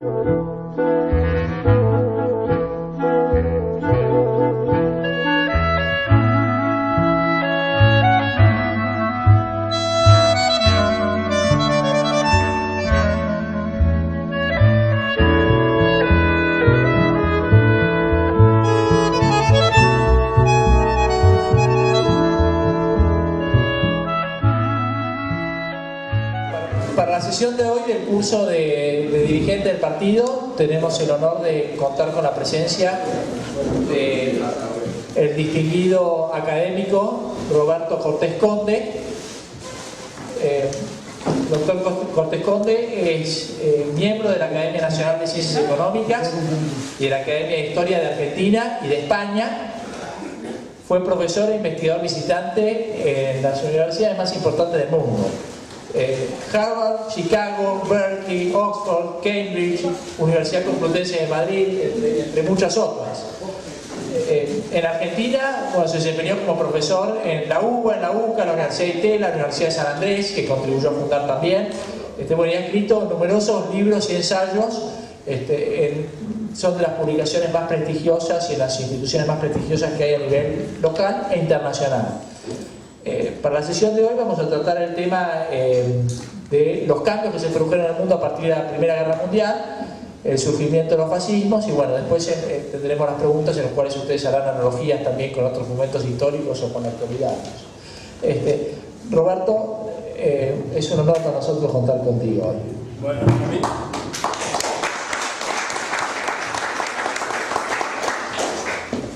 Para la sesión de hoy del curso de dirigente del partido tenemos el honor de contar con la presencia del distinguido académico Roberto Cortés Conde. Doctor Cortés Conde es miembro de la Academia Nacional de Ciencias Económicas y de la Academia de Historia de Argentina y de España. Fue profesor e investigador visitante en las universidades más importantes del mundo. Harvard, Chicago, Berkeley, Oxford, Cambridge, Universidad Complutense de Madrid, entre muchas otras. En Argentina, se desempeñó como profesor en la UBA, en la UCA, la Universidad de IT, la Universidad de San Andrés, que contribuyó a fundar también. Ha escrito numerosos libros y ensayos, son de las publicaciones más prestigiosas y en las instituciones más prestigiosas que hay a nivel local e internacional. Para la sesión de hoy vamos a tratar el tema de los cambios que se produjeron en el mundo a partir de la Primera Guerra Mundial, el surgimiento de los fascismos y bueno, después tendremos las preguntas en las cuales ustedes harán analogías también con otros momentos históricos o con la actualidad. Roberto, es un honor para nosotros contar contigo hoy. Bueno, a mí.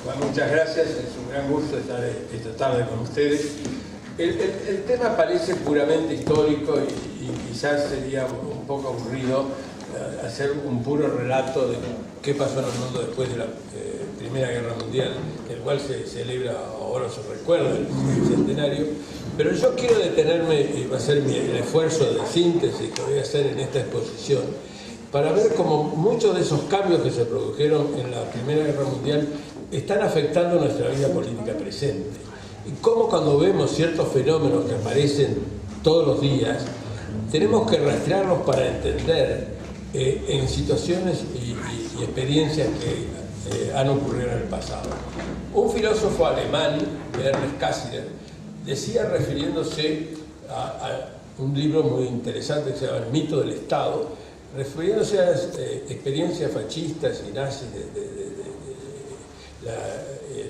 Bueno, muchas gracias, es un gran gusto estar esta tarde con ustedes. El tema parece puramente histórico y quizás sería un poco aburrido hacer un puro relato de qué pasó en el mundo después de la Primera Guerra Mundial, el cual se celebra, ahora se recuerda el centenario, pero yo quiero detenerme y va a ser el esfuerzo de síntesis que voy a hacer en esta exposición para ver cómo muchos de esos cambios que se produjeron en la Primera Guerra Mundial están afectando nuestra vida política presente. Y cómo cuando vemos ciertos fenómenos que aparecen todos los días, tenemos que rastrearlos para entender en situaciones y experiencias que han ocurrido en el pasado. Un filósofo alemán, Ernest Cassirer, decía, refiriéndose a un libro muy interesante que se llama El mito del Estado, refiriéndose a las experiencias fascistas y nazis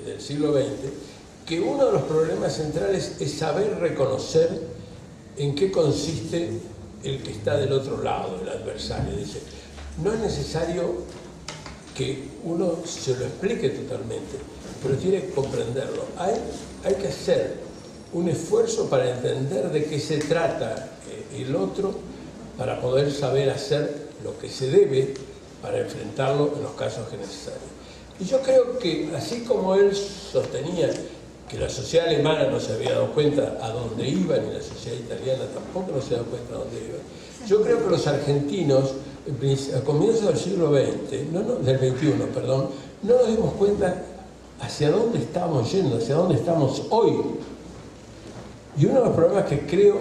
del siglo XX, que uno de los problemas centrales es saber reconocer en qué consiste el que está del otro lado, el adversario. Dice, no es necesario que uno se lo explique totalmente, pero tiene que comprenderlo. Hay que hacer un esfuerzo para entender de qué se trata el otro, para poder saber hacer lo que se debe para enfrentarlo en los casos que es necesario. Y yo creo que, así como él sostenía que la sociedad alemana no se había dado cuenta a dónde iba, ni la sociedad italiana tampoco no se ha dado cuenta a dónde iba, yo creo que los argentinos, a comienzos del siglo XX, del XXI, perdón, no nos dimos cuenta hacia dónde estamos yendo, hacia dónde estamos hoy. Y uno de los problemas que creo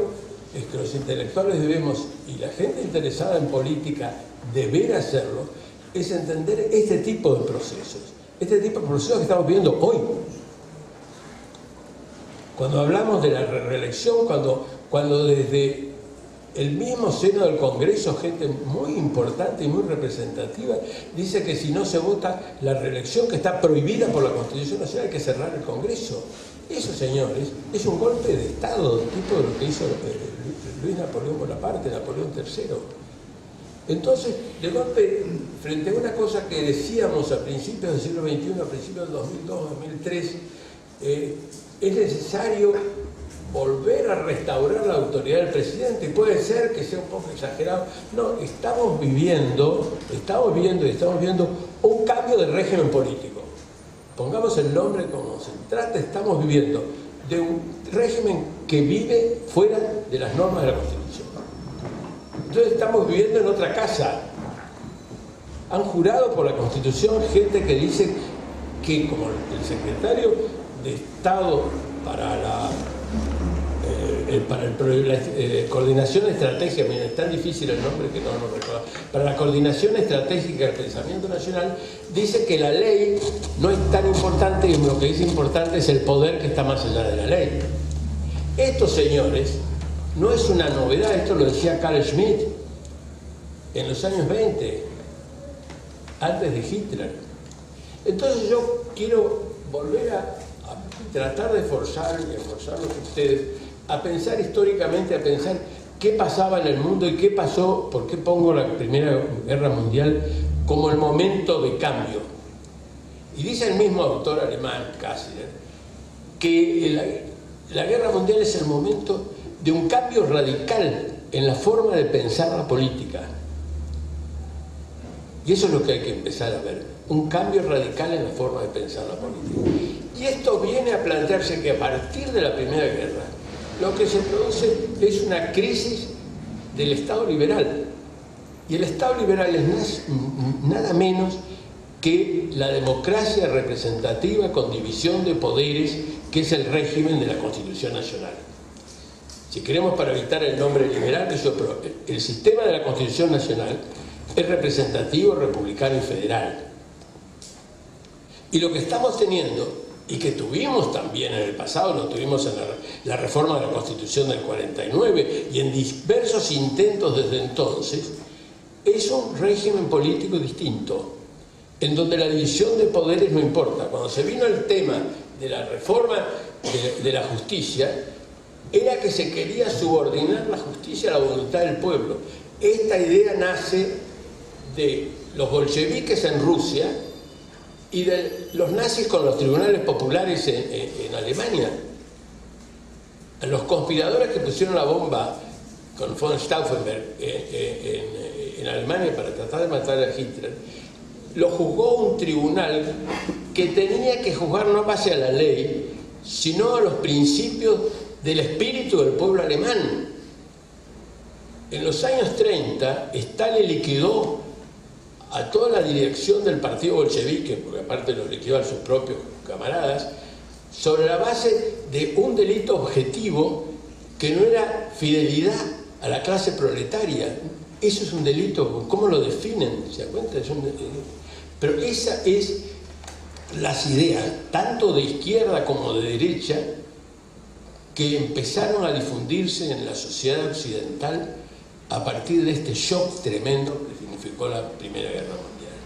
es que los intelectuales debemos, y la gente interesada en política deber hacerlo, es entender este tipo de procesos que estamos viendo hoy. Cuando hablamos de la reelección, cuando desde el mismo seno del Congreso, gente muy importante y muy representativa, dice que si no se vota la reelección, que está prohibida por la Constitución Nacional, hay que cerrar el Congreso. Eso, señores, es un golpe de Estado, tipo de lo que hizo Luis Napoleón Bonaparte, Napoleón III. Entonces, de golpe, frente a una cosa que decíamos a principios del siglo XXI, a principios del 2002, 2003, es necesario volver a restaurar la autoridad del presidente. Puede ser que sea un poco exagerado. No, estamos viviendo un cambio de régimen político. Pongamos el nombre como se trata, estamos viviendo de un régimen que vive fuera de las normas de la Constitución. Entonces estamos viviendo en otra casa. Han jurado por la Constitución gente que dice que, como el secretario de Estado para la coordinación estratégica, mira, es tan difícil el nombre que no lo recuerdo, para la coordinación estratégica del pensamiento nacional, dice que la ley no es tan importante y lo que es importante es el poder que está más allá de la ley. Estos señores, no es una novedad, esto lo decía Carl Schmitt en los años 20, antes de Hitler. Entonces yo quiero volver a tratar de forzarlos a ustedes a pensar históricamente, a pensar qué pasaba en el mundo y qué pasó, por qué pongo la Primera Guerra Mundial como el momento de cambio. Y dice el mismo autor alemán, Kassler, que la Guerra Mundial es el momento de un cambio radical en la forma de pensar la política. Y eso es lo que hay que empezar a ver, un cambio radical en la forma de pensar la política. Y esto viene a plantearse que a partir de la Primera Guerra, lo que se produce es una crisis del Estado liberal. Y el Estado liberal es nada menos que la democracia representativa con división de poderes, que es el régimen de la Constitución Nacional. Si queremos, para evitar el nombre liberal, pero el sistema de la Constitución Nacional es representativo, republicano y federal. Y lo que estamos teniendo, y que tuvimos también en el pasado, lo tuvimos en la reforma de la Constitución del 49 y en diversos intentos desde entonces, es un régimen político distinto, en donde la división de poderes no importa. Cuando se vino el tema de la reforma de la justicia, era que se quería subordinar la justicia a la voluntad del pueblo. Esta idea nace de los bolcheviques en Rusia y de los nazis con los tribunales populares en Alemania. A los conspiradores que pusieron la bomba con von Stauffenberg en Alemania para tratar de matar a Hitler, lo juzgó un tribunal que tenía que juzgar no base a la ley, sino a los principios del espíritu del pueblo alemán. En los años 30, Stalin liquidó a toda la dirección del partido bolchevique, porque aparte lo liquidó a sus propios camaradas, sobre la base de un delito objetivo que no era fidelidad a la clase proletaria. Eso es un delito, ¿cómo lo definen? ¿Se dan cuenta? Pero esa es las ideas, tanto de izquierda como de derecha, que empezaron a difundirse en la sociedad occidental a partir de este shock tremendo que significó la Primera Guerra Mundial.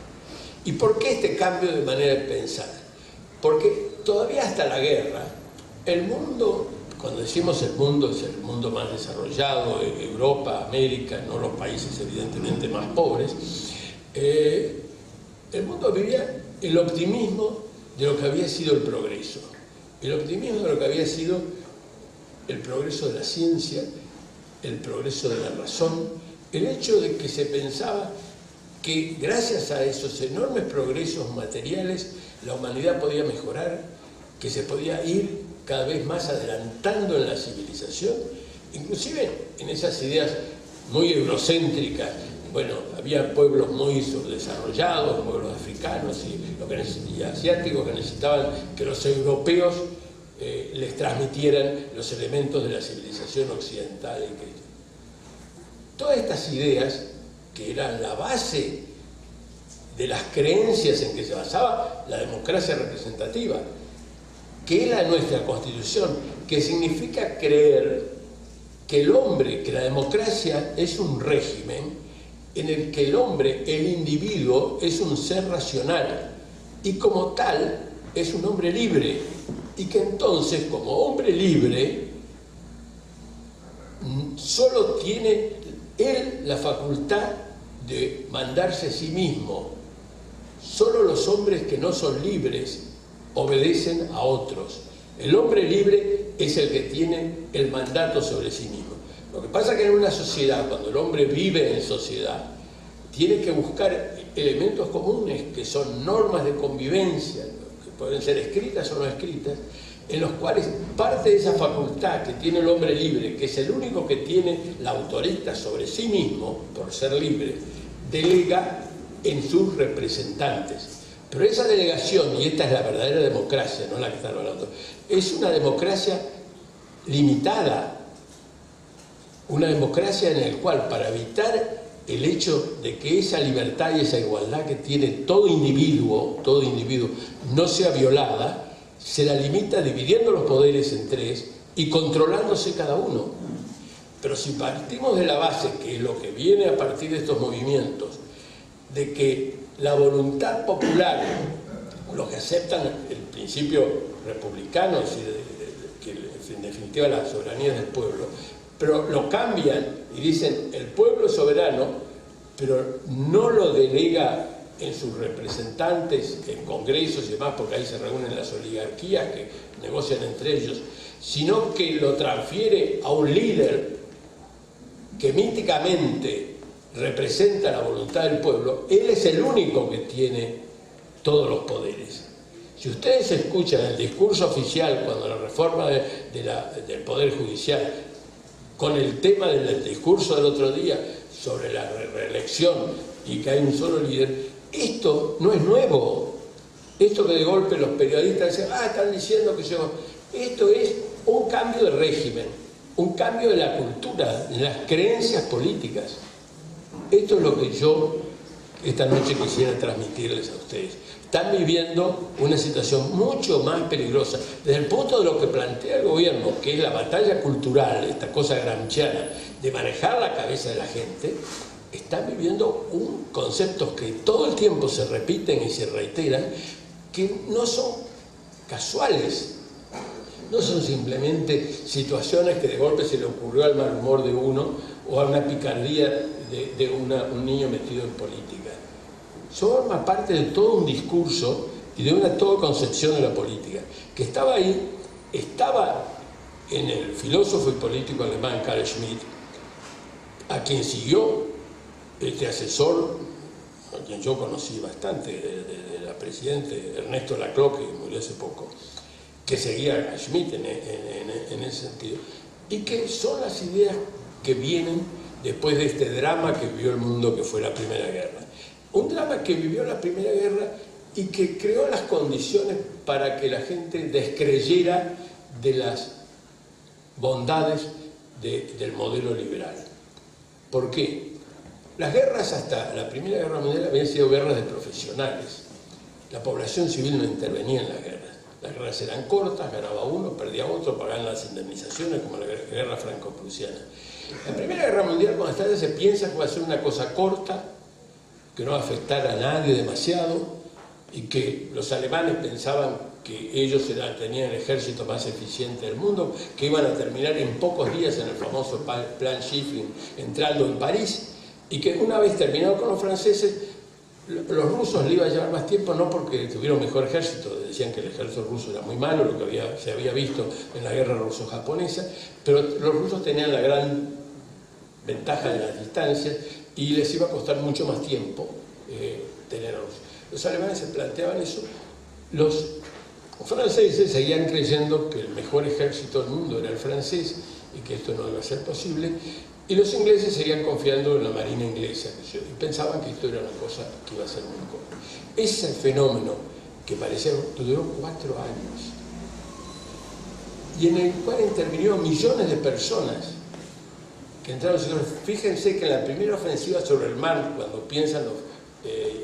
¿Y por qué este cambio de manera de pensar? Porque todavía hasta la guerra, el mundo, cuando decimos el mundo, es el mundo más desarrollado, Europa, América, no los países evidentemente más pobres, el mundo vivía el optimismo de lo que había sido el progreso, el optimismo de lo que había sido el progreso de la ciencia, el progreso de la razón, el hecho de que se pensaba que gracias a esos enormes progresos materiales la humanidad podía mejorar, que se podía ir cada vez más adelantando en la civilización, inclusive en esas ideas muy eurocéntricas. Bueno, había pueblos muy subdesarrollados, pueblos africanos y asiáticos que necesitaban que los europeos les transmitieran los elementos de la civilización occidental. Todas estas ideas, que eran la base de las creencias en que se basaba la democracia representativa, que es la nuestra Constitución, que significa creer que el hombre, que la democracia es un régimen en el que el hombre, el individuo, es un ser racional y como tal es un hombre libre, y que entonces como hombre libre solo tiene él la facultad de mandarse a sí mismo. Solo los hombres que no son libres obedecen a otros. El hombre libre es el que tiene el mandato sobre sí mismo. Lo que pasa es que en una sociedad, cuando el hombre vive en sociedad, tiene que buscar elementos comunes, que son normas de convivencia, que pueden ser escritas o no escritas, en los cuales parte de esa facultad que tiene el hombre libre, que es el único que tiene la autoridad sobre sí mismo, por ser libre, delega en sus representantes. Pero esa delegación, y esta es la verdadera democracia, no la que están hablando, es una democracia limitada, una democracia en la cual, para evitar el hecho de que esa libertad y esa igualdad que tiene todo individuo no sea violada, se la limita dividiendo los poderes en tres y controlándose cada uno. Pero si partimos de la base, que es lo que viene a partir de estos movimientos, de que la voluntad popular, los que aceptan el principio republicano, es decir, que en definitiva la soberanía del pueblo, pero lo cambian y dicen el pueblo es soberano, pero no lo delega en sus representantes, en congresos y demás, porque ahí se reúnen las oligarquías que negocian entre ellos, sino que lo transfiere a un líder que míticamente representa la voluntad del pueblo. Él es el único que tiene todos los poderes. Si ustedes escuchan el discurso oficial cuando la reforma del Poder Judicial, con el tema del discurso del otro día sobre la reelección y que hay un solo líder, esto no es nuevo. Esto que de golpe los periodistas dicen, están diciendo que esto es un cambio de régimen, un cambio de la cultura, de las creencias políticas. Esto es lo que yo esta noche quisiera transmitirles a ustedes. Están viviendo una situación mucho más peligrosa. Desde el punto de lo que plantea el gobierno, que es la batalla cultural, esta cosa gramsciana, de manejar la cabeza de la gente, están viviendo conceptos que todo el tiempo se repiten y se reiteran, que no son casuales. No son simplemente situaciones que de golpe se le ocurrió al mal humor de uno o a una picardía de un niño metido en política. Forma parte de todo un discurso y de una toda concepción de la política, que estaba ahí, estaba en el filósofo y político alemán Carl Schmitt, a quien siguió este asesor, a quien yo conocí bastante, de la presidente Ernesto Laclau, que murió hace poco, que seguía a Schmitt en ese sentido, y que son las ideas que vienen después de este drama que vivió el mundo, que fue la Primera Guerra. Un drama que vivió la Primera Guerra y que creó las condiciones para que la gente descreyera de las bondades del modelo liberal. ¿Por qué? Las guerras hasta la Primera Guerra Mundial habían sido guerras de profesionales. La población civil no intervenía en las guerras. Las guerras eran cortas, ganaba uno, perdía otro, pagaban las indemnizaciones, como la guerra franco-prusiana. La Primera Guerra Mundial, cuando estalla, se piensa que va a ser una cosa corta, que no va a afectar a nadie demasiado, y que los alemanes pensaban que ellos tenían el ejército más eficiente del mundo, que iban a terminar en pocos días en el famoso plan Schiffrin entrando en París, y que una vez terminado con los franceses, los rusos le iba a llevar más tiempo, no porque tuvieron mejor ejército, decían que el ejército ruso era muy malo, lo que se había visto en la guerra ruso-japonesa, pero los rusos tenían la gran ventaja de las distancias y les iba a costar mucho más tiempo tener a Rusia. Los alemanes se planteaban eso, los franceses seguían creyendo que el mejor ejército del mundo era el francés y que esto no iba a ser posible, y los ingleses seguían confiando en la marina inglesa y pensaban que esto era una cosa que iba a ser muy corta. Ese fenómeno que parecía duró 4 años y en el cual intervinieron millones de personas que entraron. Fíjense que en la primera ofensiva sobre el mar, cuando piensan los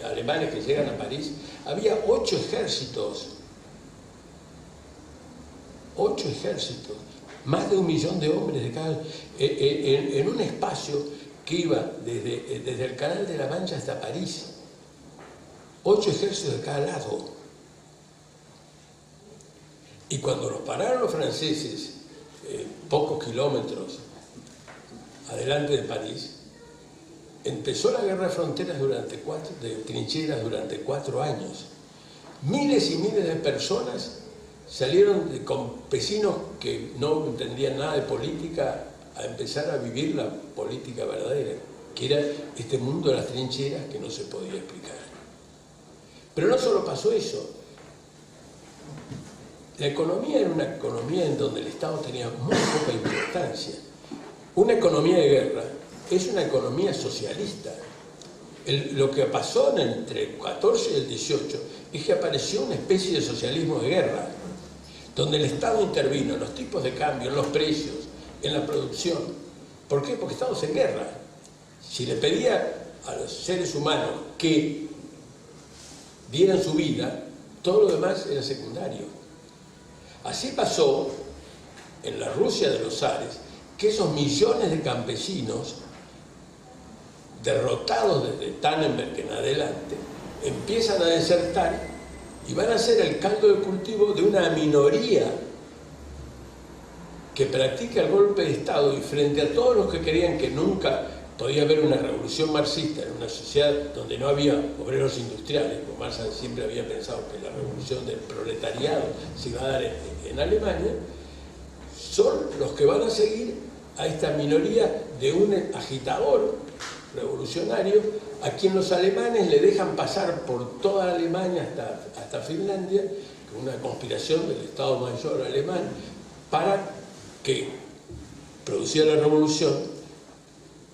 alemanes que llegan a París, había 8 ejércitos, más de 1 millón de hombres de cada, en un espacio que iba desde el Canal de la Mancha hasta París. 8 ejércitos de cada lado. Y cuando los pararon los franceses, pocos kilómetros adelante de París, empezó la guerra de fronteras de trincheras durante 4 años. Miles y miles de personas salieron de campesinos que no entendían nada de política a empezar a vivir la política verdadera, que era este mundo de las trincheras que no se podía explicar. Pero no solo pasó eso. La economía era una economía en donde el Estado tenía muy poca importancia. Una economía de guerra es una economía socialista. Lo que pasó entre el 14 y el 18 es que apareció una especie de socialismo de guerra, donde el Estado intervino en los tipos de cambio, en los precios, en la producción, ¿Por qué? Porque estamos en guerra. Si le pedía a los seres humanos que dieran su vida, todo lo demás era secundario. Así pasó en la Rusia de los zares, que esos millones de campesinos derrotados desde Tannenberg en adelante empiezan a desertar y van a ser el caldo de cultivo de una minoría que practica el golpe de Estado, y frente a todos los que creían que nunca podía haber una revolución marxista en una sociedad donde no había obreros industriales, como Marx siempre había pensado que la revolución del proletariado se iba a dar en Alemania, son los que van a seguir a esta minoría de un agitador revolucionario a quien los alemanes le dejan pasar por toda Alemania hasta Finlandia, con una conspiración del Estado Mayor alemán para que, producida la revolución,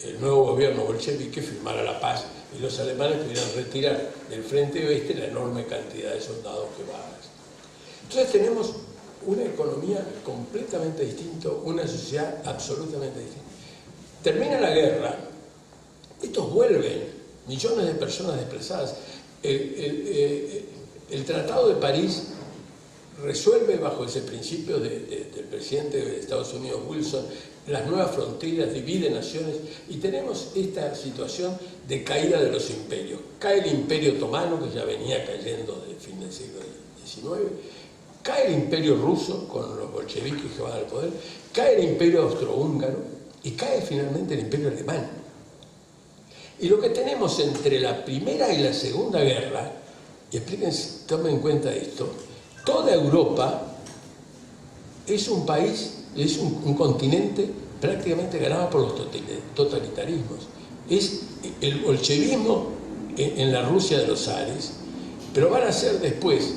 el nuevo gobierno bolchevique firmara la paz y los alemanes pudieran retirar del frente oeste la enorme cantidad de soldados que van. Entonces tenemos una economía completamente distinta, una sociedad absolutamente distinta. Termina la guerra, estos vuelven, millones de personas desplazadas. El Tratado de París resuelve bajo ese principio del presidente de Estados Unidos, Wilson, las nuevas fronteras, divide naciones, y tenemos esta situación de caída de los imperios. Cae el Imperio Otomano, que ya venía cayendo desde el fin del siglo XIX, cae el Imperio Ruso con los bolcheviques que van al poder, cae el Imperio Austrohúngaro y cae finalmente el Imperio Alemán. Y lo que tenemos entre la Primera y la Segunda Guerra, y explíquense, tomen en cuenta esto, toda Europa es un país, es un continente prácticamente ganado por los totalitarismos. Es el bolchevismo en la Rusia de los zares, pero van a ser después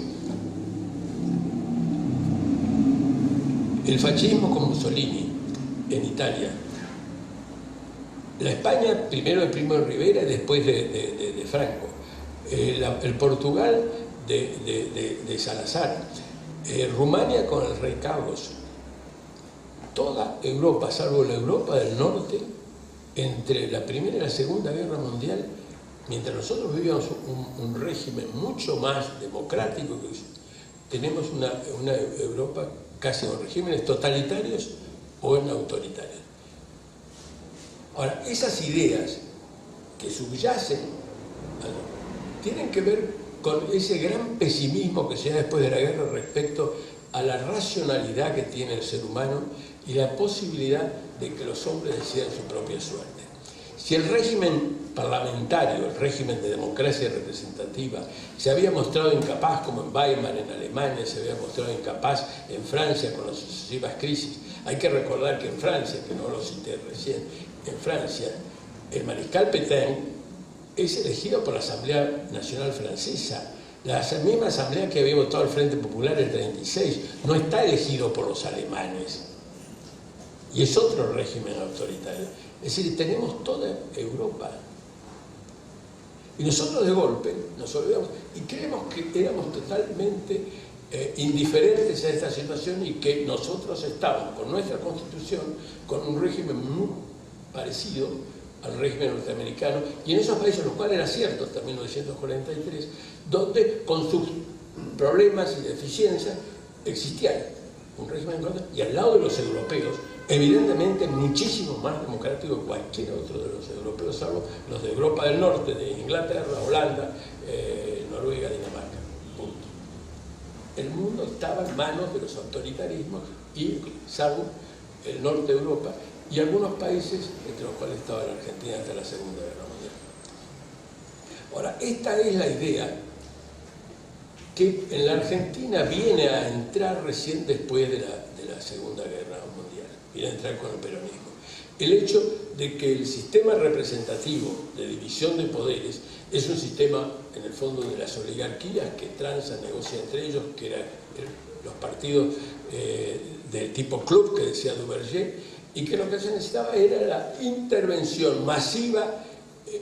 el fascismo con Mussolini en Italia, la España primero de Primo de Rivera y después de Franco, el Portugal de Salazar, Rumania con el rey Carlos. Toda Europa, salvo la Europa del Norte, entre la Primera y la Segunda Guerra Mundial, mientras nosotros vivíamos un régimen mucho más democrático que eso, tenemos una Europa casi con regímenes totalitarios o en autoritarios. Ahora, esas ideas que subyacen tienen que ver con ese gran pesimismo que se da después de la guerra respecto a la racionalidad que tiene el ser humano y la posibilidad de que los hombres decidan su propia suerte. Si el régimen parlamentario, el régimen de democracia representativa, se había mostrado incapaz, como en Weimar, en Alemania, se había mostrado incapaz en Francia con las sucesivas crisis. Hay que recordar que en Francia, que no lo cité recién, en Francia, el mariscal Pétain es elegido por la Asamblea Nacional Francesa. La misma asamblea que había votado el Frente Popular en el 36 no está elegido por los alemanes. Y es otro régimen autoritario. Es decir, tenemos toda Europa. Y nosotros de golpe nos olvidamos y creemos que éramos totalmente indiferentes a esta situación y que nosotros estamos con nuestra Constitución, con un régimen muy parecido al régimen norteamericano, y en esos países, los cuales era cierto hasta 1943, donde con sus problemas y deficiencias existían un régimen y al lado de los europeos, evidentemente muchísimo más democrático que cualquier otro de los europeos, salvo los de Europa del Norte, de Inglaterra, Holanda, Noruega, Dinamarca. Punto. El mundo estaba en manos de los autoritarismos, y salvo el norte de Europa y algunos países, entre los cuales estaba la Argentina hasta la Segunda Guerra Mundial. Ahora, esta es la idea que en la Argentina viene a entrar recién después de la Segunda Guerra Mundial, viene a entrar con el peronismo. El hecho de que el sistema representativo de división de poderes es un sistema, en el fondo, de las oligarquías que transan, negocian entre ellos, que eran los partidos del tipo club que decía Duverger, y que lo que se necesitaba era la intervención masiva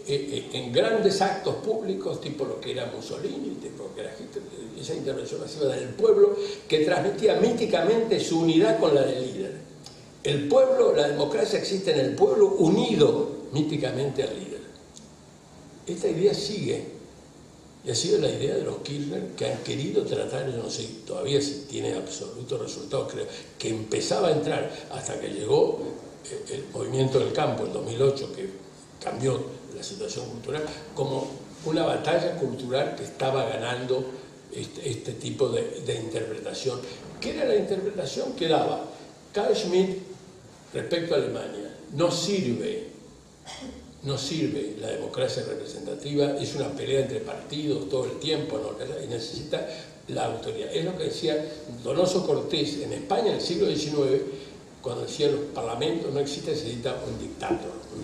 en grandes actos públicos, tipo lo que era Mussolini, tipo lo que era Hitler, esa intervención masiva del pueblo que transmitía míticamente su unidad con la del líder. El pueblo, la democracia existe en el pueblo unido míticamente al líder. Esta idea sigue, y ha sido la idea de los Kirchner, que han querido tratar, yo no sé, todavía tiene absolutos resultados, creo, que empezaba a entrar hasta que llegó el movimiento del campo en 2008, que cambió la situación cultural, como una batalla cultural que estaba ganando este tipo de interpretación. ¿Qué era la interpretación que daba Carl Schmitt respecto a Alemania? No sirve la democracia representativa, es una pelea entre partidos todo el tiempo, ¿no? Y necesita la autoridad. Es lo que decía Donoso Cortés en España en el siglo XIX, cuando decía los parlamentos no existe, se necesita un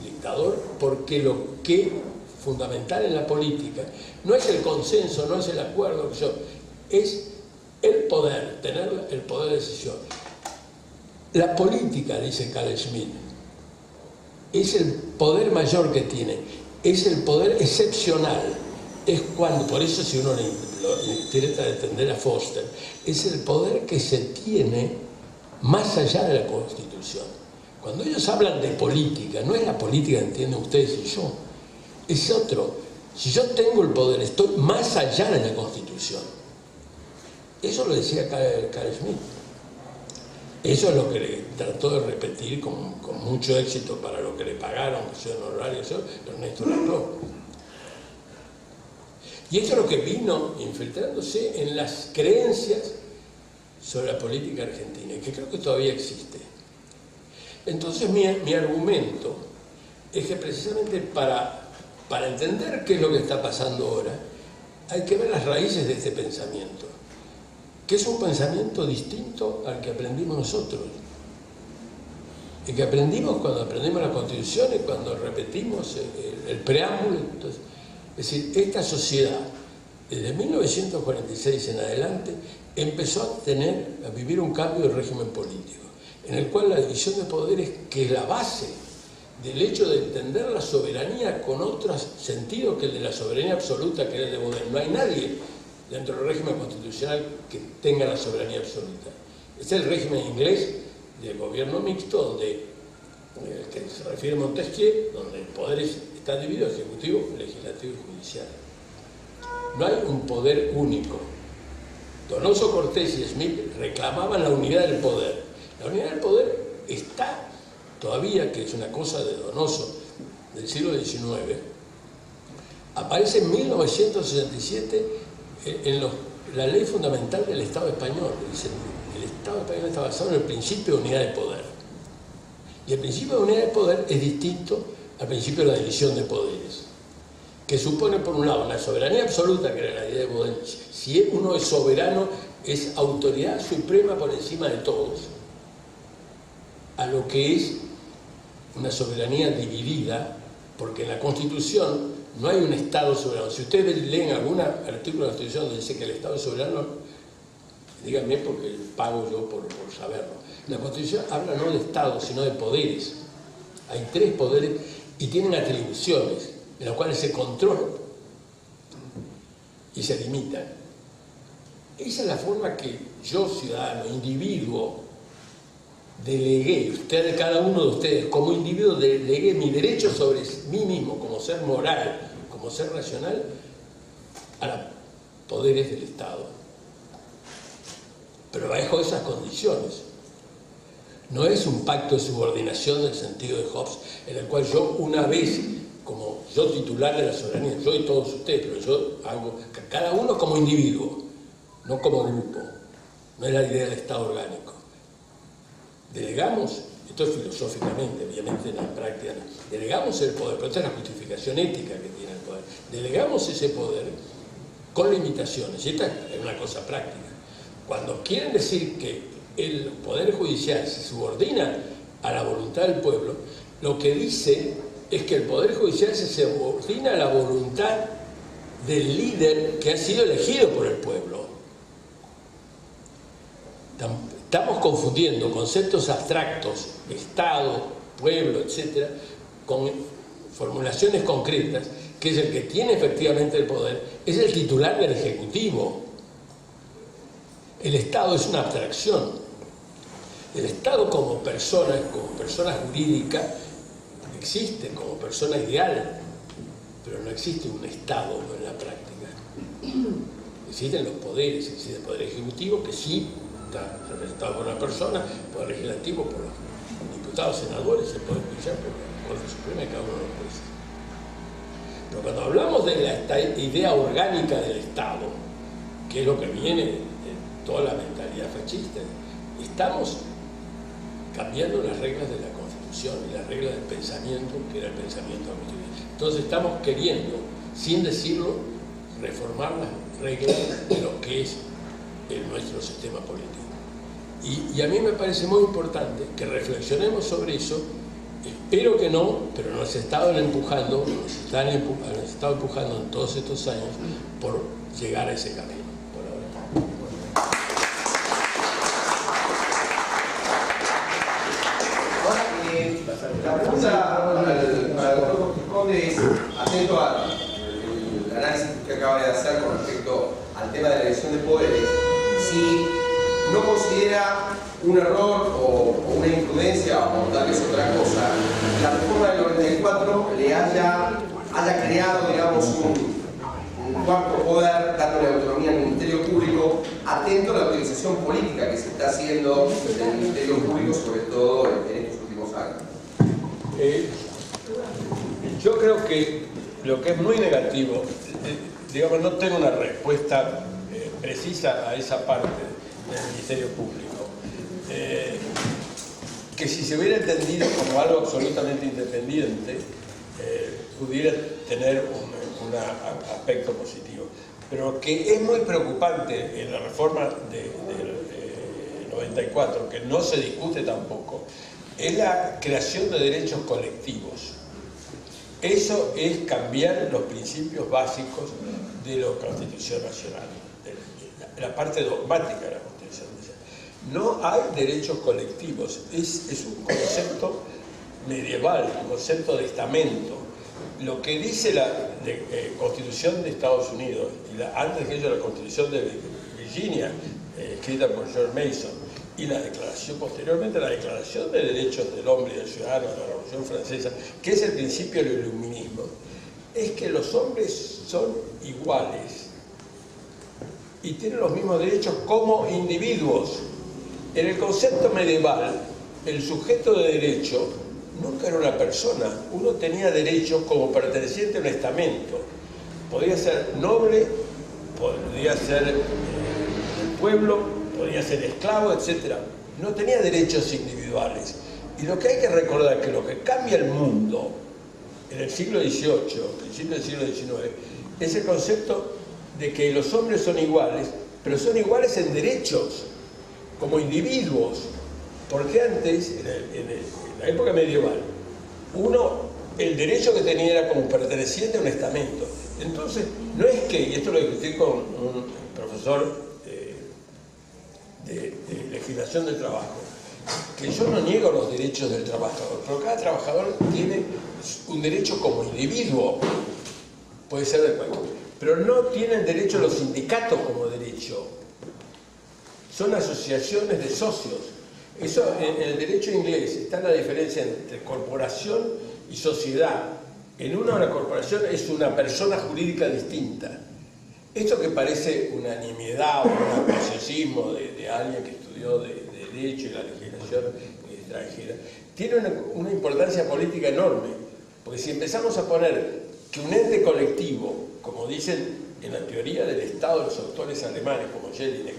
dictador, porque lo que fundamental en la política no es el consenso, no es el acuerdo, es el poder, tener el poder de decisión. La política, dice Carl Schmitt, es el poder mayor que tiene, es el poder excepcional, es cuando, por eso si uno trata de entender a Foster, es el poder que se tiene más allá de la Constitución. Cuando ellos hablan de política, no es la política que entienden ustedes y yo, es otro. Si yo tengo el poder, estoy más allá de la Constitución. Eso lo decía Carl Schmitt. Eso es lo que le trató de repetir con mucho éxito para lo que le pagaron, que son honorarios, Ernesto Laclau. Y esto es lo que vino infiltrándose en las creencias sobre la política argentina, y que creo que todavía existe. Entonces mi argumento es que precisamente para entender qué es lo que está pasando ahora, hay que ver las raíces de este pensamiento, que es un pensamiento distinto al que aprendimos nosotros. El que aprendimos cuando aprendimos la Constitución y cuando repetimos el preámbulo. Entonces, es decir, esta sociedad, desde 1946 en adelante, empezó a vivir un cambio de régimen político, en el cual la división de poderes, que es la base del hecho de entender la soberanía con otros sentidos que el de la soberanía absoluta, que era el de Baudin. No hay nadie dentro del régimen constitucional que tenga la soberanía absoluta. Es el régimen inglés del gobierno mixto, donde, que se refiere a Montesquieu, donde el poder está dividido: ejecutivo, legislativo y judicial. No hay un poder único. Donoso Cortés y Schmitt reclamaban la unidad del poder. La unidad del poder está todavía, que es una cosa de Donoso del siglo XIX, aparece en 1967 en la ley fundamental del Estado español. Dice, el Estado español está basado en el principio de unidad de poder. Y el principio de unidad de poder es distinto al principio de la división de poderes, que supone, por un lado, la soberanía absoluta, que era la idea de Baudin. Si uno es soberano, es autoridad suprema por encima de todos, a lo que es una soberanía dividida, porque en la Constitución no hay un Estado soberano. Si ustedes leen algún artículo de la Constitución donde dice que el Estado es soberano, díganme, porque pago yo por saberlo. La Constitución habla no de Estado, sino de poderes. Hay 3 poderes y tienen atribuciones, en las cuales se controlan y se limitan. Esa es la forma que yo, ciudadano, individuo, delegué, cada uno de ustedes, como individuo, delegué mi derecho sobre mí mismo, como ser moral, como ser racional, a los poderes del Estado. Pero bajo esas condiciones. No es un pacto de subordinación del sentido de Hobbes, en el cual yo, una vez, como yo titular de la soberanía, yo y todos ustedes, pero yo hago, cada uno como individuo, no como grupo. No es la idea del Estado orgánico. Delegamos, esto es filosóficamente, obviamente en la práctica, delegamos el poder, pero esta es la justificación ética que tiene el poder. Delegamos ese poder con limitaciones, y esta es una cosa práctica. Cuando quieren decir que el Poder Judicial se subordina a la voluntad del pueblo, lo que dice es que el Poder Judicial se subordina a la voluntad del líder que ha sido elegido por el pueblo. Estamos confundiendo conceptos abstractos, Estado, pueblo, etc., con formulaciones concretas, que es el que tiene efectivamente el poder, es el titular del Ejecutivo. El Estado es una abstracción. Es El Estado como persona jurídica, existe como persona ideal, pero no existe un Estado en la práctica. Existen los poderes, existe el Poder Ejecutivo, que sí está representado por una persona, el Poder Legislativo por los diputados, senadores, el Poder Judicial por la Corte Suprema y cada uno de los jueces. Pero cuando hablamos de esta idea orgánica del Estado, que es lo que viene de toda la mentalidad fascista, estamos cambiando las reglas de la Constitución y las reglas del pensamiento, que era el pensamiento arbitrario. Entonces estamos queriendo, sin decirlo, reformar las reglas de lo que es nuestro sistema político. Y a mí me parece muy importante que reflexionemos sobre eso. Espero que no, pero nos han estado empujando en todos estos años por llegar a ese camino. La pregunta para el doctor Conde es, atento al análisis que acaba de hacer con respecto al tema de la elección de poderes, si no considera un error o una imprudencia o tal vez otra cosa, la reforma del 94 le haya creado, digamos, un cuarto poder, dándole autonomía al Ministerio Público, atento a la utilización política que se está haciendo del Ministerio Público, sobre todo en estos últimos años. Yo creo que lo que es muy negativo, digamos, no tengo una respuesta precisa a esa parte del Ministerio Público, que si se hubiera entendido como algo absolutamente independiente, pudiera tener un aspecto positivo. Pero que es muy preocupante en la reforma del 94, que no se discute tampoco, es la creación de derechos colectivos. Eso es cambiar los principios básicos de la Constitución Nacional, la parte dogmática de la Constitución Nacional. No hay derechos colectivos, es un concepto medieval, un concepto de estamento. Lo que dice la Constitución de Estados Unidos, y antes que ello la Constitución de Virginia, escrita por George Mason, y la declaración, posteriormente la Declaración de Derechos del Hombre y del Ciudadano de la Revolución Francesa, que es el principio del iluminismo, es que los hombres son iguales y tienen los mismos derechos como individuos. En el concepto medieval, el sujeto de derecho nunca era una persona, uno tenía derechos como perteneciente a un estamento. Podía ser noble, podía ser del pueblo, podía ser esclavo, etc. No tenía derechos individuales. Y lo que hay que recordar es que lo que cambia el mundo en el siglo XVIII, principio del siglo XIX, es el concepto de que los hombres son iguales, pero son iguales en derechos, como individuos. Porque antes, en la época medieval, el derecho que tenía era como perteneciente a un estamento. Entonces, no es que, y esto lo discutí con un profesor de legislación del trabajo, que yo no niego los derechos del trabajador, pero cada trabajador tiene un derecho como individuo, puede ser de cualquier, pero no tienen derecho los sindicatos como derecho, son asociaciones de socios. Eso, en el derecho inglés está la diferencia entre corporación y sociedad. En una la corporación es una persona jurídica distinta. Esto que parece una nimiedad o un preciosismo de alguien que estudió de derecho y la legislación extranjera, tiene una importancia política enorme, porque si empezamos a poner que un ente colectivo, como dicen en la teoría del Estado los autores alemanes como Jelinek,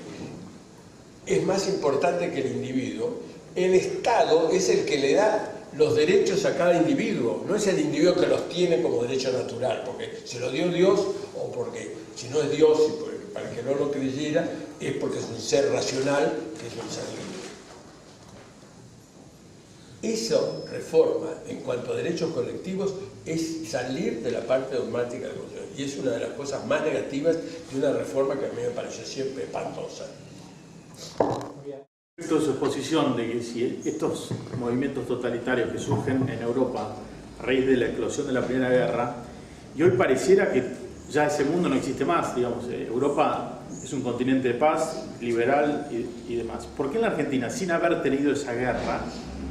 es más importante que el individuo, el Estado es el que le da los derechos a cada individuo, no es el individuo que los tiene como derecho natural, porque se lo dio Dios, o porque si no es Dios, y para que no lo creyera, es porque es un ser racional, que es un ser libre. Eso, reforma, en cuanto a derechos colectivos, es salir de la parte dogmática de la Constitución, y es una de las cosas más negativas de una reforma que a mí me pareció siempre espantosa. Respecto a su exposición de que si estos movimientos totalitarios que surgen en Europa a raíz de la eclosión de la Primera Guerra, y hoy pareciera que ya ese mundo no existe más, digamos. Europa es un continente de paz, liberal y demás. ¿Por qué en la Argentina, sin haber tenido esa guerra,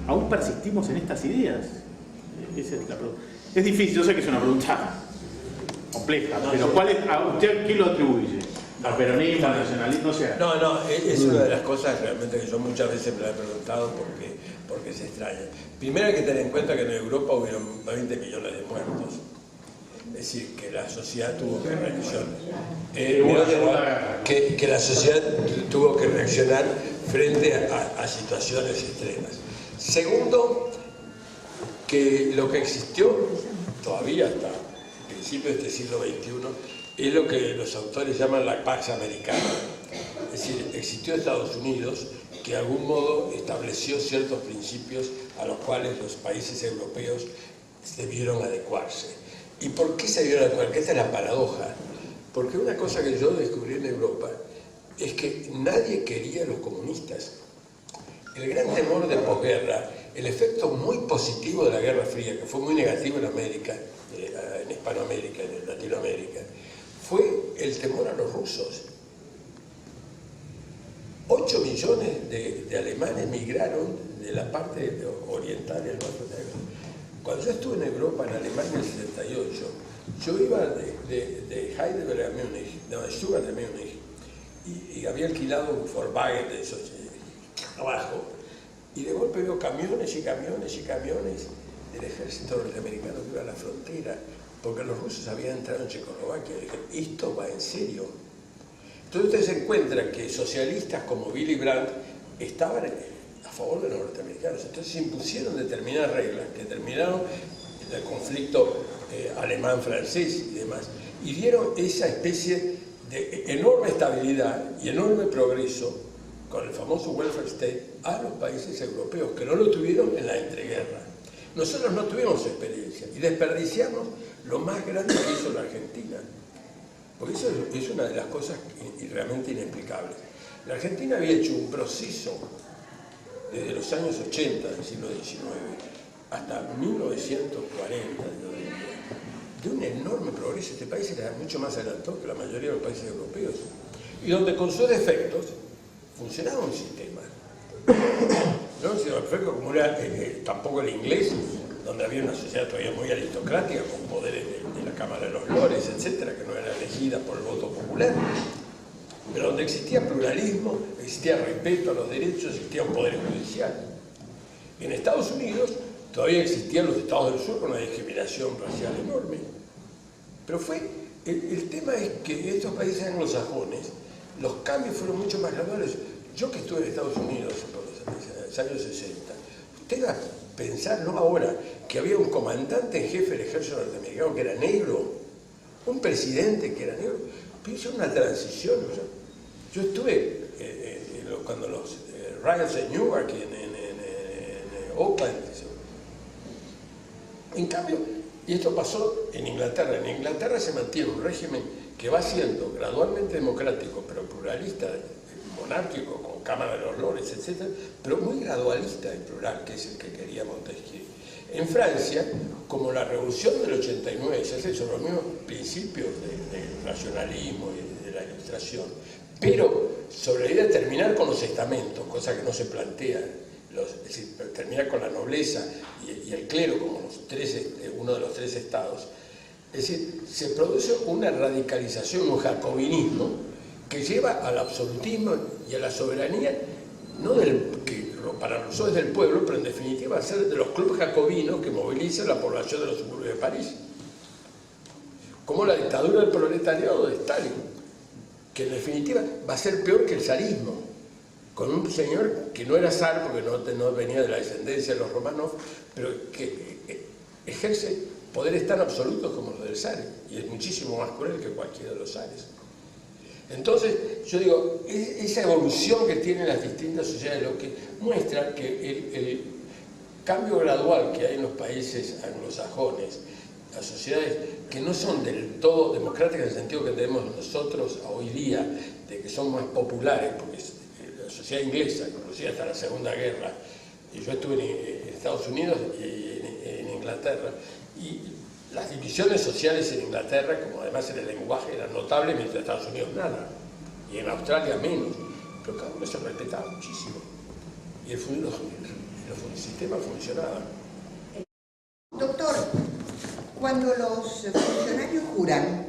aún persistimos en estas ideas? Esa es la pregunta. Es difícil, yo sé que es una pregunta compleja, pero ¿cuál es, a usted qué lo atribuye? ¿Al peronismo, al nacionalismo? O sea, No, es una de las cosas realmente que yo muchas veces me la he preguntado porque se extraña. Primero hay que tener en cuenta que en Europa hubieron 20 millones de muertos. Es decir, que la sociedad tuvo que reaccionar. Que la sociedad tuvo que reaccionar frente a situaciones extremas. Segundo, que lo que existió todavía hasta principios de este siglo XXI es lo que los autores llaman la Pax Americana. Es decir, existió Estados Unidos que de algún modo estableció ciertos principios a los cuales los países europeos debieron adecuarse. ¿Y por qué se debieron adecuar? Que esta es la paradoja. Porque una cosa que yo descubrí en Europa es que nadie quería a los comunistas. El gran temor de posguerra, el efecto muy positivo de la Guerra Fría, que fue muy negativo en América, en Hispanoamérica, en Latinoamérica, fue el temor a los rusos. 8 millones de alemanes migraron de la parte oriental del norte de Europa. Cuando yo estuve en Europa, en Alemania en el 78, yo iba de Heidelberg a Múnich, de Stuttgart a Múnich, y había alquilado un Volkswagen de esos abajo, y de golpe veo camiones y camiones y camiones del ejército norteamericano que iba a la frontera, porque los rusos habían entrado en Checoslovaquia. Y dije, esto va en serio. Entonces usted se encuentra que socialistas como Willy Brandt estaban a favor de los norteamericanos. Entonces se impusieron determinadas reglas que terminaron en el conflicto alemán-francés y demás, y dieron esa especie de enorme estabilidad y enorme progreso con el famoso welfare state a los países europeos que no lo tuvieron en la entreguerra. Nosotros no tuvimos experiencia y desperdiciamos lo más grande que hizo la Argentina, porque eso es una de las cosas realmente inexplicables. La Argentina había hecho un proceso desde los años 80 del siglo XIX hasta 1940, de un enorme progreso. Este país era mucho más adelantado que la mayoría de los países europeos, y donde con sus defectos funcionaba un sistema. No un sistema perfecto como era tampoco el inglés, donde había una sociedad todavía muy aristocrática, con poderes de la Cámara de los Lores, etcétera, que no era elegida por el voto popular, pero donde existía pluralismo, existía respeto a los derechos, existía un poder judicial. En Estados Unidos todavía existían los estados del sur con una discriminación racial enorme. Pero el tema es que en estos países anglosajones los cambios fueron mucho más graduales. Yo que estuve en Estados Unidos por los años 60, usted va a pensar, no ahora, que había un comandante en jefe del ejército norteamericano que era negro, un presidente que era negro, pero hizo una transición. O sea, yo estuve cuando los riots en Newark, en Oakland. En cambio, y esto pasó en Inglaterra se mantiene un régimen que va siendo gradualmente democrático, pero pluralista, monárquico, con Cámara de los Lores, etc., pero muy gradualista y plural, que es el que quería Montesquieu. En Francia, como la revolución del 89 se hace sobre los mismos principios del nacionalismo y de la ilustración, pero sobre la idea de terminar con los estamentos, cosa que no se plantea, es decir, terminar con la nobleza y el clero como uno de los 3 estados. Es decir, se produce una radicalización, un jacobinismo que lleva al absolutismo y a la soberanía, no que para nosotros es del pueblo, pero en definitiva va a ser de los clubes jacobinos que movilizan la población de los suburbios de París. Como la dictadura del proletariado de Stalin, que en definitiva va a ser peor que el zarismo, con un señor que no era zar porque no venía de la descendencia de los Romanov, pero que ejerce poderes tan absolutos como los del zar, y es muchísimo más cruel que cualquiera de los zares. Entonces, yo digo, esa evolución que tienen las distintas sociedades, lo que muestra que el cambio gradual que hay en los países anglosajones, las sociedades que no son del todo democráticas en el sentido que tenemos nosotros hoy día, de que son más populares, porque la sociedad inglesa, inclusive hasta la Segunda Guerra, y yo estuve en Estados Unidos y en Inglaterra, y Las divisiones sociales en Inglaterra, como además en el lenguaje, eran notables, mientras en Estados Unidos nada. Y en Australia menos. Pero cada uno se respetaba muchísimo. Y el sistema funcionaba. Doctor, cuando los funcionarios juran,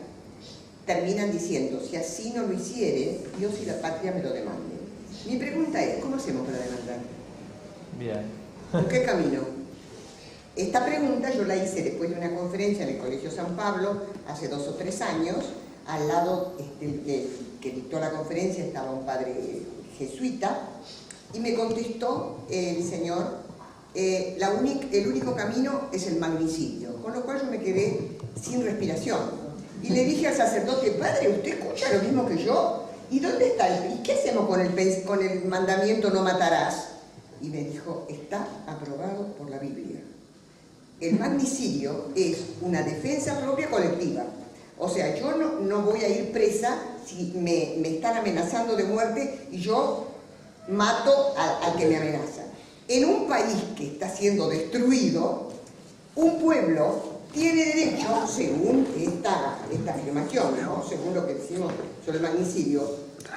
terminan diciendo, si así no lo hiciere, Dios y la patria me lo demanden. Mi pregunta es, ¿cómo hacemos para demandar? Bien. ¿Por qué camino? Esta pregunta yo la hice después de una conferencia en el Colegio San Pablo, hace 2 o 3 años. Al lado que dictó la conferencia estaba un padre jesuita, y me contestó el señor, el único camino es el magnicidio, con lo cual yo me quedé sin respiración. Y le dije al sacerdote, padre, ¿usted escucha lo mismo que yo? ¿Y dónde está ¿y qué hacemos con el mandamiento no matarás? Y me dijo, está aprobado por la Biblia. El magnicidio es una defensa propia colectiva. O sea, yo no voy a ir presa si me están amenazando de muerte y yo mato al que me amenaza. En un país que está siendo destruido, un pueblo tiene derecho, según esta afirmación, ¿no? Según lo que decimos sobre el magnicidio,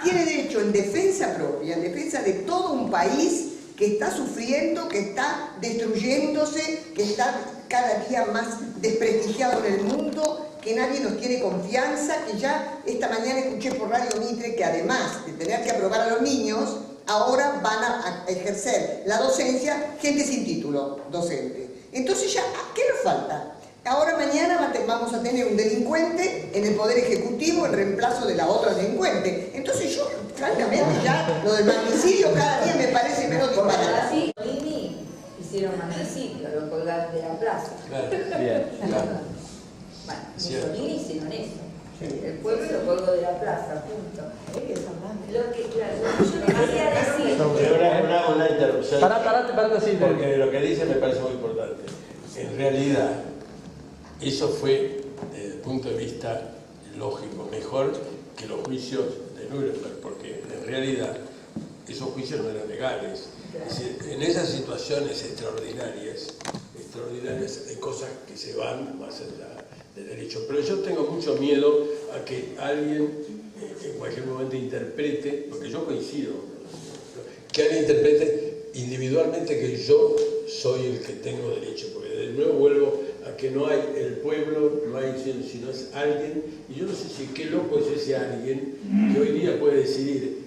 tiene derecho en defensa propia, en defensa de todo un país que está sufriendo, que está destruyéndose, que está cada día más desprestigiado en el mundo, que nadie nos tiene confianza, que ya esta mañana escuché por Radio Mitre que además de tener que aprobar a los niños, ahora van a ejercer la docencia gente sin título docente. Entonces ya, ¿qué nos falta? Ahora mañana vamos a tener un delincuente en el Poder Ejecutivo en reemplazo de la otra delincuente. Entonces yo, francamente, ya lo del magnicidio cada día me parece menos disparate. Así, hicieron magnicidio, lo colgaron de la plaza. Claro. Bien. Claro. Bueno, Cierto. Mussolini hicieron eso. El pueblo lo colgó de la plaza, punto. Lo que, claro, lo que yo les quería decir... Una interrupción. Pará, sí. Porque lo que dice me parece muy importante. En realidad, eso fue, desde el punto de vista lógico, mejor que los juicios de Nuremberg, porque en realidad esos juicios no eran legales. Es decir, en esas situaciones extraordinarias hay cosas que se van más allá del derecho. Pero yo tengo mucho miedo a que alguien en cualquier momento interprete, porque yo coincido, que alguien interprete individualmente que yo soy el que tengo derecho, porque de nuevo vuelvo a que no hay el pueblo, no hay sino es alguien, y yo no sé si qué loco es ese alguien que hoy día puede decidir.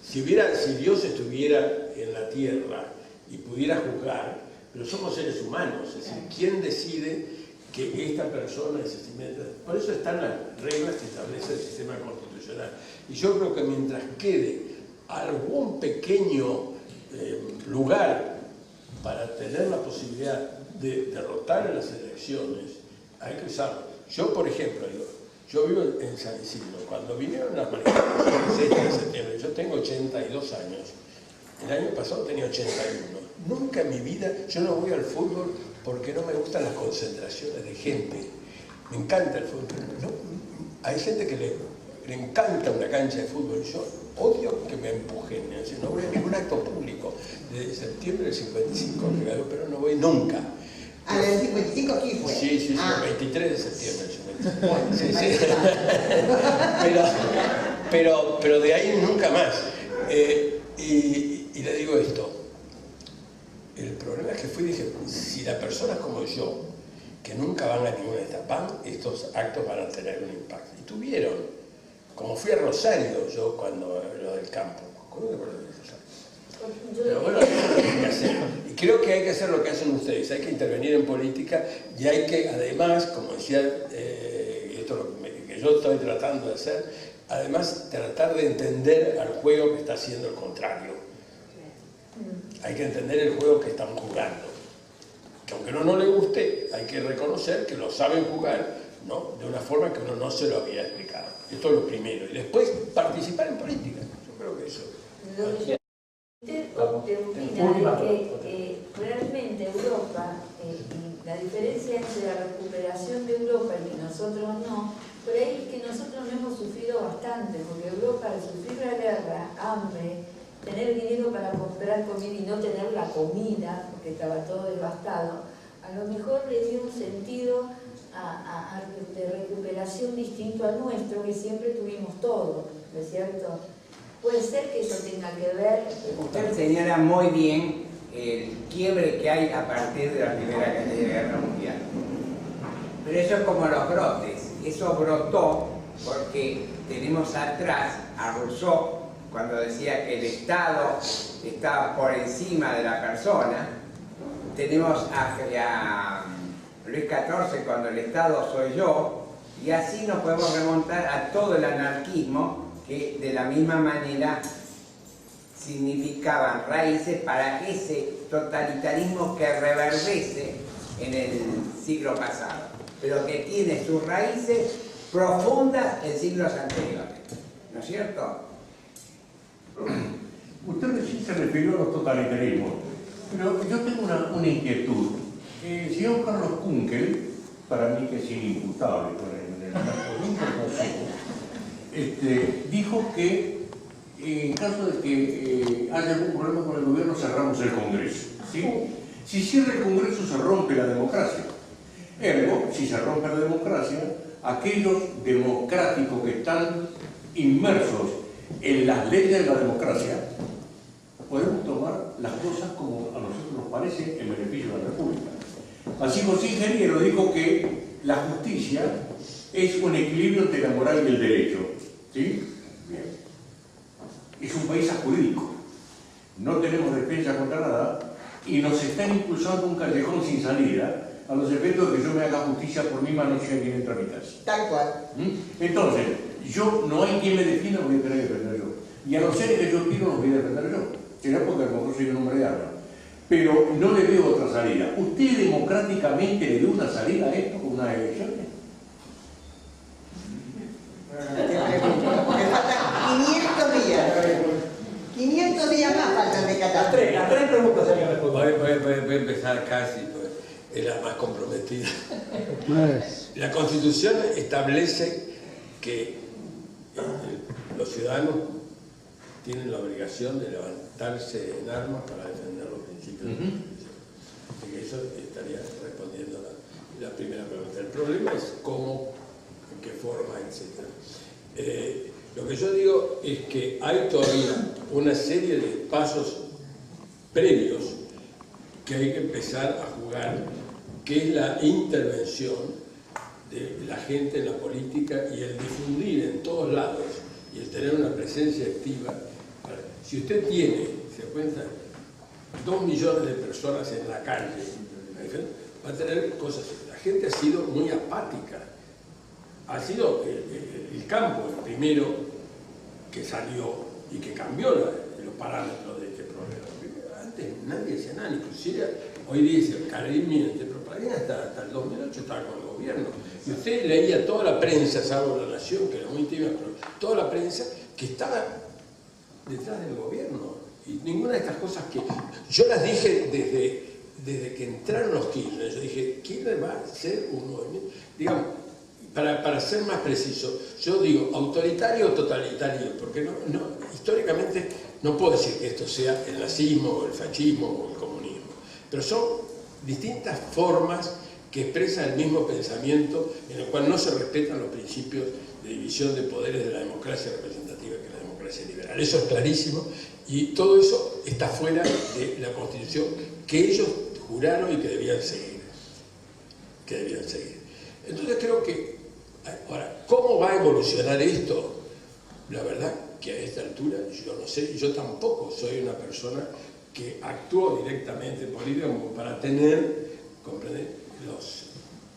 Si Dios estuviera en la tierra y pudiera juzgar, pero somos seres humanos, es decir, ¿quién decide que esta persona es estimada? Por eso están las reglas que establece el sistema constitucional. Y yo creo que mientras quede algún pequeño lugar para tener la posibilidad de derrotar en las elecciones, hay que usarlo. Yo, por ejemplo, yo vivo en San Isidro. Cuando vinieron las manifestaciones el 6 de septiembre, yo tengo 82 años. El año pasado tenía 81. Nunca en mi vida, yo no voy al fútbol porque no me gustan las concentraciones de gente. Me encanta el fútbol. No, hay gente que le encanta una cancha de fútbol. Yo odio que me empujen. No voy a ningún acto público. Desde septiembre del 55, pero no voy nunca. ¿A el 55 aquí fue? Sí, el 23 de septiembre del 55. Bueno, Sí. Pero de ahí nunca más. Y le digo esto. El problema es que dije, si las personas como yo, que nunca van a ninguna etapa, estos actos van a tener un impacto. Y tuvieron, como fui a Rosario yo cuando lo del campo. ¿Cómo te acuerdas de Rosario? Pero bueno, hay que hacer. Y creo que hay que hacer lo que hacen ustedes, hay que intervenir en política y hay que, además, como decía, esto es lo que yo estoy tratando de hacer, además tratar de entender al juego que está haciendo el contrario. Hay que entender el juego que están jugando. Que aunque no le guste, hay que reconocer que lo saben jugar, ¿no? De una forma que uno no se lo había explicado. Esto es lo primero. Y después participar en política. Yo creo que eso. ¿Usted opina de que realmente Europa, y la diferencia entre la recuperación de Europa y que nosotros no, por ahí es que nosotros no hemos sufrido bastante, porque Europa al sufrir la guerra, hambre, tener dinero para comprar comida y no tener la comida, porque estaba todo devastado, a lo mejor le dio un sentido de recuperación distinto al nuestro, que siempre tuvimos todo, ¿no es cierto? Puede ser que eso tenga que ver... Usted señala muy bien el quiebre que hay a partir de la Primera Guerra Mundial. Pero eso es como los brotes. Eso brotó porque tenemos atrás a Rousseau, cuando decía que el Estado estaba por encima de la persona. Tenemos a Luis XIV, cuando el Estado soy yo, y así nos podemos remontar a todo el anarquismo, que de la misma manera significaban raíces para ese totalitarismo que reverdece en el siglo pasado, pero que tiene sus raíces profundas en siglos anteriores, ¿no es cierto? Usted recién se refirió a los totalitarismos, pero yo tengo una inquietud. El señor Carlos Kunkel, para mí que es inimputable en el caso dijo que en caso de que haya algún problema con el gobierno cerramos el Congreso, ¿sí? Si cierra el Congreso se rompe la democracia. Ergo, si se rompe la democracia, aquellos democráticos que están inmersos en las leyes de la democracia, podemos tomar las cosas como a nosotros nos parece en beneficio de la República. Así José Ingeniero dijo que la justicia es un equilibrio entre la moral y el derecho. ¿Sí? Bien. Es un país jurídico. No tenemos defensa contra nada y nos están impulsando un callejón sin salida a los efectos de que yo me haga justicia por mi mano si alguien entra a mi casa. Tal cual. Entonces, yo no hay quien me defienda, voy a tener que defender yo. Y a los seres que yo quiero los voy a defender yo. Será porque a lo mejor soy un hombre de armas. Pero no le veo otra salida. ¿Usted democráticamente le dio una salida a esto con unas elecciones? Me faltan 500 días. 500 días más faltan de Qatar. Las tres preguntas hay que responder. Voy a empezar casi, pues, es la más comprometida. La Constitución establece que los ciudadanos tienen la obligación de levantarse en armas para defender los principios de la Constitución. Así que eso estaría respondiendo a la primera pregunta. El problema es cómo, en qué forma, etc. Lo que yo digo es que hay todavía una serie de pasos previos que hay que empezar a jugar, que es la intervención de la gente en la política y el difundir en todos lados y el tener una presencia activa. Si usted tiene, se cuenta, 2 millones de personas en la calle, va a tener cosas. La gente ha sido muy apática. Ha sido el campo el primero que salió y que cambió los parámetros de este problema. Antes nadie decía nada, inclusive hoy dice el Karim, pero para mí hasta el 2008 estaba con el gobierno. Y usted leía toda la prensa, salvo La Nación, que era muy íntima, pero toda la prensa que estaba detrás del gobierno. Y ninguna de estas cosas que yo las dije desde que entraron los Kirchner. Yo dije, Kirchner va a ser un movimiento, digamos, para ser más preciso, yo digo autoritario o totalitario, porque históricamente no puedo decir que esto sea el nazismo o el fascismo o el comunismo, pero son distintas formas que expresan el mismo pensamiento en el cual no se respetan los principios de división de poderes de la democracia representativa que es la democracia liberal. Eso es clarísimo y todo eso está fuera de la Constitución que ellos juraron y que debían seguir. Entonces creo que, ahora, ¿cómo va a evolucionar esto? La verdad que a esta altura yo no sé, yo tampoco soy una persona que actuó directamente en política como para comprender los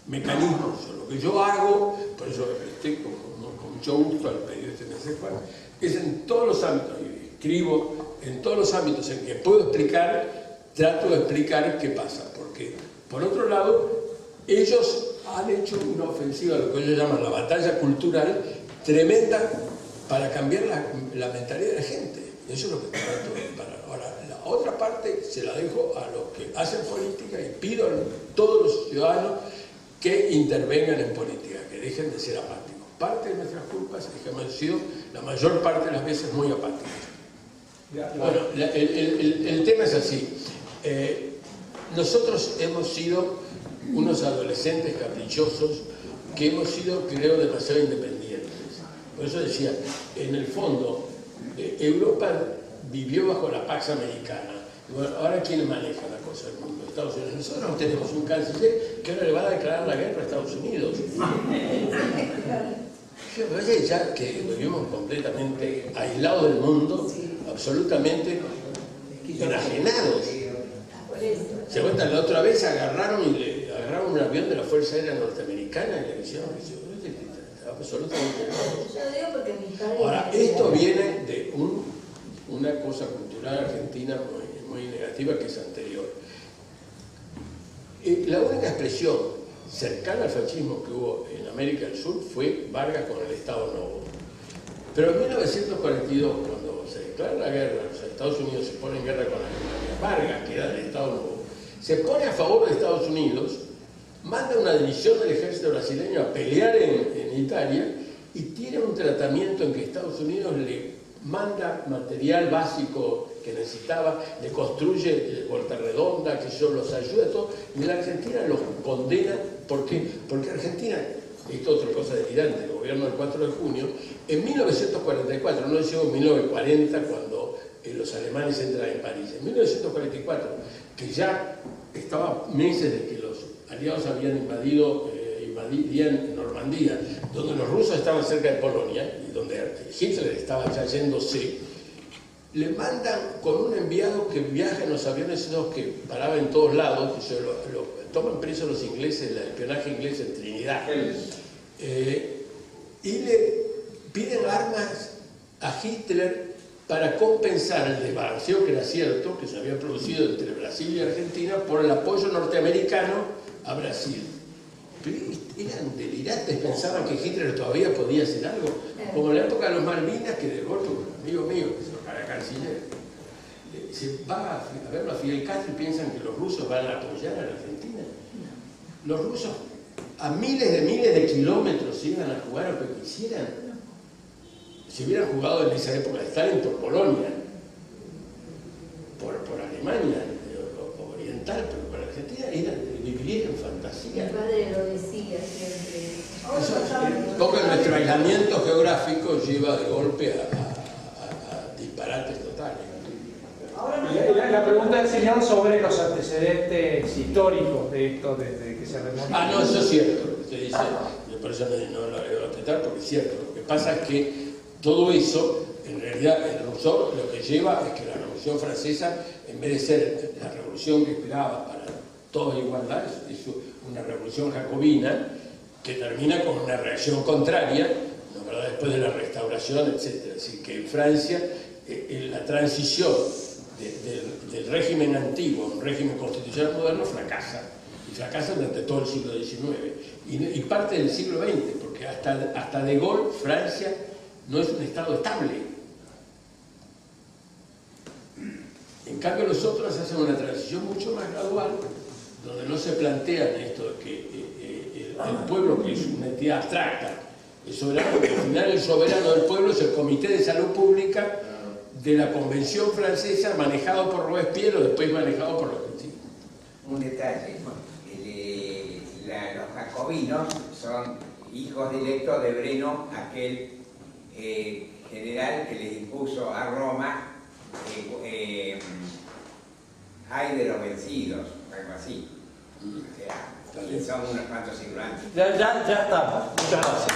mecanismos. Lo que yo hago, por eso me presté con mucho gusto al pedido de este mensaje, es en todos los ámbitos, y escribo en todos los ámbitos en que puedo explicar, trato de explicar qué pasa, porque por otro lado, ellos han hecho una ofensiva, lo que ellos llaman la batalla cultural, tremenda para cambiar la mentalidad de la gente. Eso es lo que trato de parar. Ahora, la otra parte se la dejo a los que hacen política y pido a todos los ciudadanos que intervengan en política, que dejen de ser apáticos. Parte de nuestras culpas es que hemos sido la mayor parte de las veces muy apáticos. Bueno, el tema es así. Nosotros hemos sido unos adolescentes caprichosos que hemos sido, creo, demasiado independientes. Por eso decía, en el fondo, Europa vivió bajo la Pax Americana. Bueno, ahora, ¿quién maneja la cosa del mundo? Estados Unidos. Nosotros tenemos un canciller que ahora le va a declarar la guerra a Estados Unidos. Me parece ya que vivimos completamente aislados del mundo, absolutamente enajenados. Se cuenta, la otra vez agarraron un avión de la Fuerza Aérea Norteamericana y le hicieron absolutamente nada. Ahora, esto viene de una cosa cultural argentina muy negativa que es anterior. La única expresión cercana al fascismo que hubo en América del Sur fue Vargas con el Estado Novo. Pero en 1942, cuando se declara la guerra, los Estados Unidos se ponen en guerra con Alemania, Vargas, que era del Estado Novo, se pone a favor de Estados Unidos, manda una división del ejército brasileño a pelear en Italia y tiene un tratamiento en que Estados Unidos le manda material básico que necesitaba, le construye Volta Redonda, que eso los ayuda a todos, y la Argentina los condena. ¿Por qué? Porque Argentina, esto es otra cosa delirante, el gobierno del 4 de junio, en 1944, no decimos 1940 cuando los alemanes entran en París, en 1944, que ya estaba meses de que los aliados habían invadían Normandía, donde los rusos estaban cerca de Polonia, y donde Hitler estaba ya yéndose, le mandan con un enviado que viaja en los aviones esos que paraban en todos lados, que se lo toman preso los ingleses, el espionaje inglés en Trinidad, y le piden armas a Hitler para compensar el desbalanceo que era cierto, que se había producido entre Brasil y Argentina, por el apoyo norteamericano a Brasil. Pero eran delirantes, pensaban que Hitler todavía podía hacer algo, como en la época de los Malvinas, que de golpe, un amigo mío, que se para canciller, se va a verlo a Fidel Castro y piensan que los rusos van a apoyar a la Argentina. Los rusos a miles de kilómetros iban a jugar a lo que quisieran. Si hubieran jugado en esa época de Stalin por Polonia, por Alemania oriental, pero para Argentina vivirían en fantasía. Mi padre lo decía siempre. Porque nuestro aislamiento geográfico lleva de golpe a disparates totales. La pregunta del señor sobre los antecedentes históricos de esto desde que se remonta. No, eso es cierto, lo que usted dice, por eso no lo voy a apretar, porque es cierto. Lo que pasa es que todo eso, en realidad, el Rousseau lo que lleva es que la Revolución Francesa, en vez de ser la revolución que esperaba para toda igualdad, es una revolución jacobina que termina con una reacción contraria, ¿no? ¿Verdad? Después de la restauración, etc. Así que en Francia, la transición del régimen antiguo a un régimen constitucional moderno fracasa, y fracasa durante todo el siglo XIX y parte del siglo XX, porque hasta De Gaulle, Francia no es un estado estable. En cambio los otros hacen una transición mucho más gradual, donde no se plantean esto de que el pueblo, que es una entidad abstracta, es soberano, porque al final el soberano del pueblo es el Comité de Salud Pública de la Convención Francesa, manejado por Robespierre o después manejado por los cristianos. Un detalle, los jacobinos son hijos directos de Breno, aquel general que les impuso a Roma ay de los vencidos, algo así. O sea, son unos cuantos siglos antes. Ya estamos. Muchas gracias.